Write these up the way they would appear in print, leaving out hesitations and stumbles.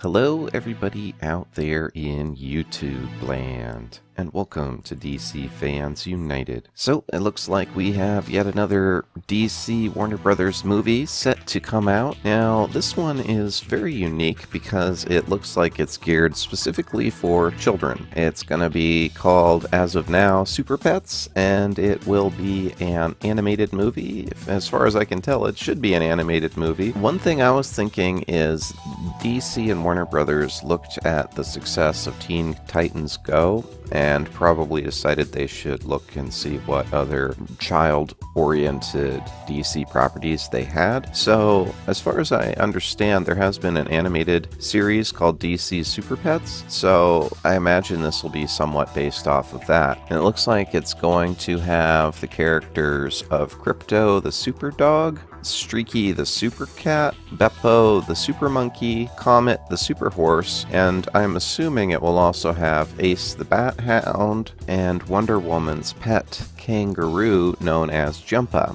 Hello everybody out there in YouTube land, and welcome to DC Fans United. So, it looks like we have yet another DC Warner Brothers movie set to come out. Now, this one is very unique because it looks like it's geared specifically for children. It's going to be called, as of now, Super Pets, and it will be an animated movie. As far as I can tell, it should be an animated movie. One thing I was thinking is DC and Warner Brothers looked at the success of Teen Titans Go and probably decided they should look and see what other child-oriented DC properties they had. So, as far as I understand, there has been an animated series called DC Super Pets, so I imagine this will be somewhat based off of that. And it looks like it's going to have the characters of Krypto the Super Dog, Streaky the Super Cat, Beppo the Super Monkey, Comet the Super Horse, and I'm assuming it will also have Ace the Bat Hound and Wonder Woman's pet kangaroo known as Jumpa.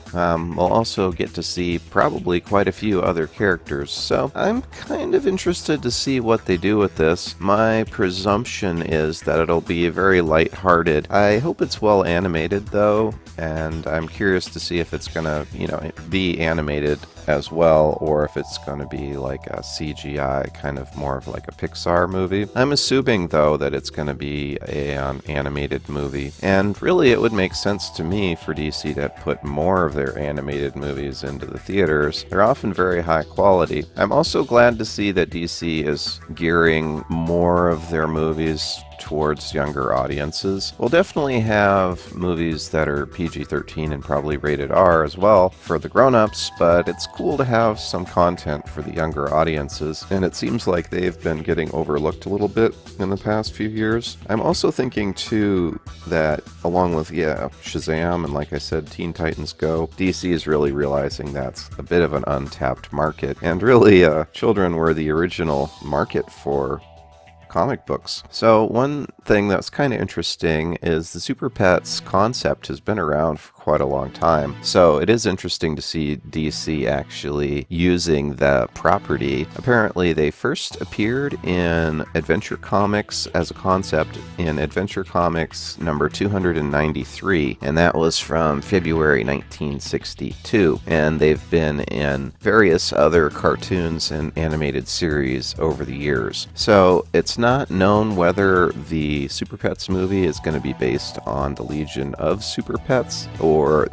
We'll also get to see probably quite a few other characters, so I'm kind of interested to see what they do with this. My presumption is that it'll be very lighthearted. I hope it's well animated though, and I'm curious to see if it's gonna, be animated as well, or if it's going to be like a CGI, kind of more of like a Pixar movie. I'm assuming though that it's going to be an animated movie, and really it would make sense to me for DC to put more of their animated movies into the theaters. They're often very high quality. I'm also glad to see that DC is gearing more of their movies towards younger audiences. We'll definitely have movies that are PG-13 and probably rated R as well for the grown-ups, but it's cool to have some content for the younger audiences, and it seems like they've been getting overlooked a little bit in the past few years. I'm also thinking too that along with Shazam and, like I said, Teen Titans Go, DC is really realizing that's a bit of an untapped market, and really children were the original market for comic books. So one thing that's kind of interesting is the Super Pets concept has been around for quite a long time. So it is interesting to see DC actually using the property. Apparently they first appeared in Adventure Comics as a concept in Adventure Comics number 293, and that was from February 1962. And they've been in various other cartoons and animated series over the years. So it's not known whether the Super Pets movie is going to be based on the Legion of Super Pets or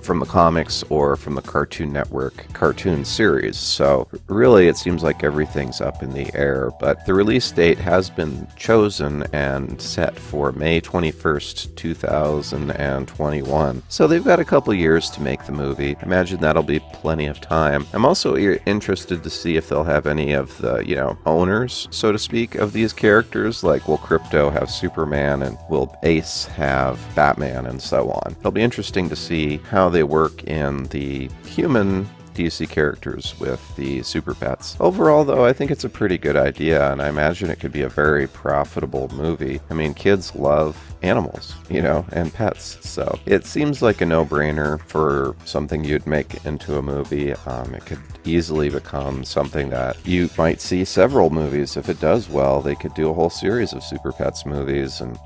from the comics or from the Cartoon Network cartoon series. So really it seems like everything's up in the air, but the release date has been chosen and set for May 21st, 2021. So they've got a couple years to make the movie. I imagine that'll be plenty of time. I'm also interested to see if they'll have any of the, owners, so to speak, of these characters. Like, will Krypto have Superman and will Ace have Batman and so on? It'll be interesting to see how they work in the human DC characters with the Super Pets. Overall, though, I think it's a pretty good idea, and I imagine it could be a very profitable movie. I mean, kids love animals, and pets, so it seems like a no-brainer for something you'd make into a movie. It could easily become something that you might see several movies. If it does well, they could do a whole series of Super Pets movies, and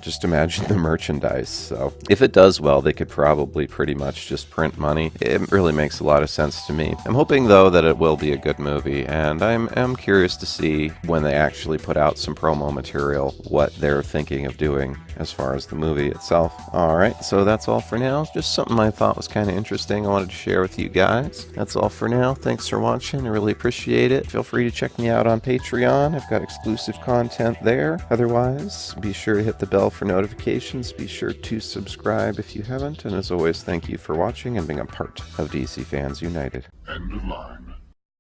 just imagine the merchandise. So if it does well, they could probably pretty much just print money. It really makes a lot of sense to me. I'm hoping though that it will be a good movie, and I'm curious to see when they actually put out some promo material what they're thinking of doing as far as the movie itself. Alright, so that's all for now. Just something I thought was kind of interesting I wanted to share with you guys. That's all for now. Thanks for watching. I really appreciate it. Feel free to check me out on Patreon. I've got exclusive content there. Otherwise, be sure to hit the bell for notifications. Be sure to subscribe if you haven't. And as always, thank you for watching and being a part of DC Fans United. End of line.